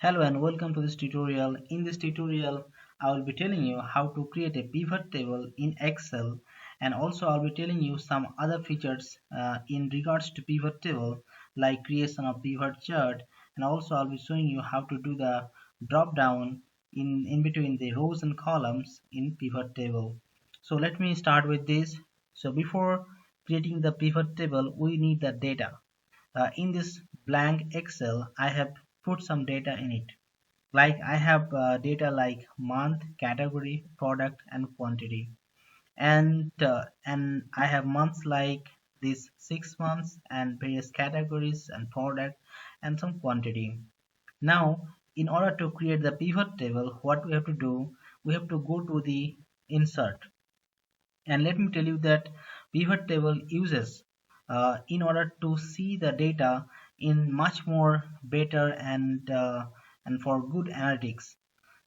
Hello and welcome to this tutorial. In this tutorial, I will be telling you how to create a pivot table in Excel, and also I'll be telling you some other features in regards to pivot table like creation of pivot chart, and also I'll be showing you how to do the drop down in between the rows and columns in pivot table. So let me start with this. So before creating the pivot table, we need the data. In this blank Excel, I have put some data in it. Like I have data like month, category, product, and quantity, and I have months like these 6 months and various categories and product and some quantity. Now, in order to create the pivot table, what we have to do, we have to go to the insert, and let me tell you that pivot table uses in order to see the data in much more better and for good analytics.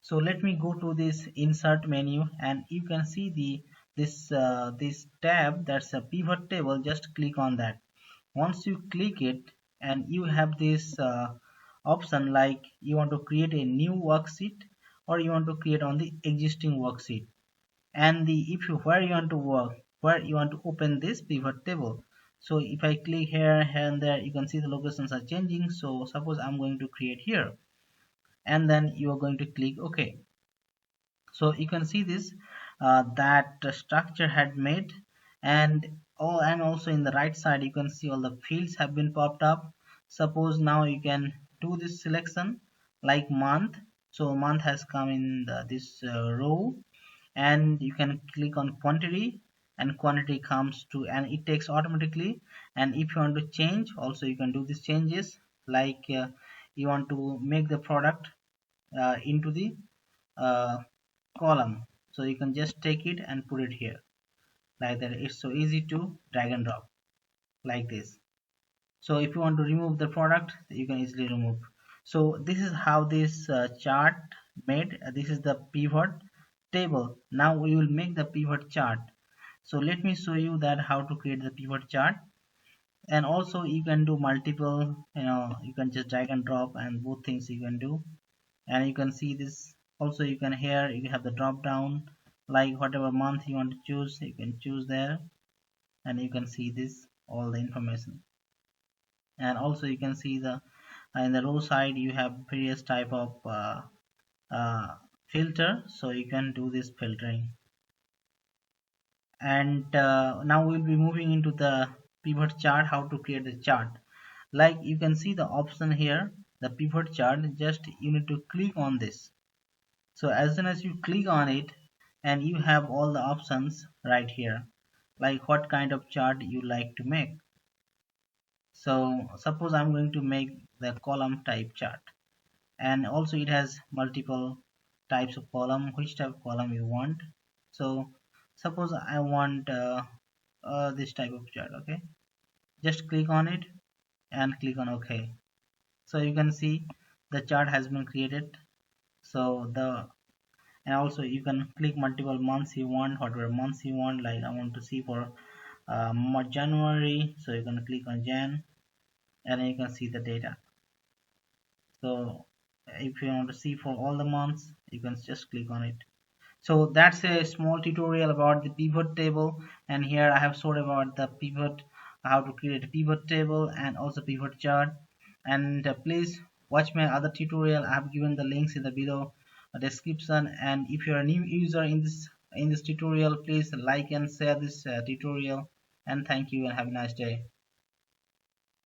So let me go to this insert menu, and you can see this tab that's a pivot table. Just click on that. Once you click it, and you have this option like you want to create a new worksheet or you want to create on the existing worksheet, and the if you where you want to work, where you want to open this pivot table. So if I click here and there, you can see the locations are changing. So suppose I'm going to create here, and then you are going to click OK. So you can see this that structure had made, and also in the right side you can see all the fields have been popped up. Suppose now you can do this selection like month. So month has come in this row, and you can click on quantity, and quantity comes to, and it takes automatically. And if you want to change also, you can do these changes like you want to make the product into the uh, column, so you can just take it and put it here like that. It's so easy to drag and drop like this. So if you want to remove the product, you can easily remove. So this is how this chart made. This is the pivot table. Now we will make the pivot chart. So let me show you that how to create the pivot chart. And also you can do multiple, you can just drag and drop, and both things you can do. And you can see this also, you can here you have the drop down, like whatever month you want to choose, you can choose there, and you can see this all the information. And also you can see the in the row side you have various type of uh, filter, so you can do this filtering. And now we'll be moving into the pivot chart, how to create the chart. Like you can see the option here, the pivot chart, just you need to click on this. So as soon as you click on it, and you have all the options right here, like what kind of chart you like to make. So suppose I'm going to make the column type chart, and also it has multiple types of column, which type of column you want. So suppose I want this type of chart. Okay, just click on it and click on OK. So you can see the chart has been created. So the and also you can click multiple months you want, whatever months you want. Like I want to see for January, so you can click on Jan, and then you can see the data. So if you want to see for all the months, you can just click on it. So that's a small tutorial about the pivot table, and here I have showed about the pivot, how to create a pivot table and also pivot chart. And please watch my other tutorial. I have given the links in the below description. And if you're a new user in this tutorial, please like and share this tutorial. And thank you and have a nice day.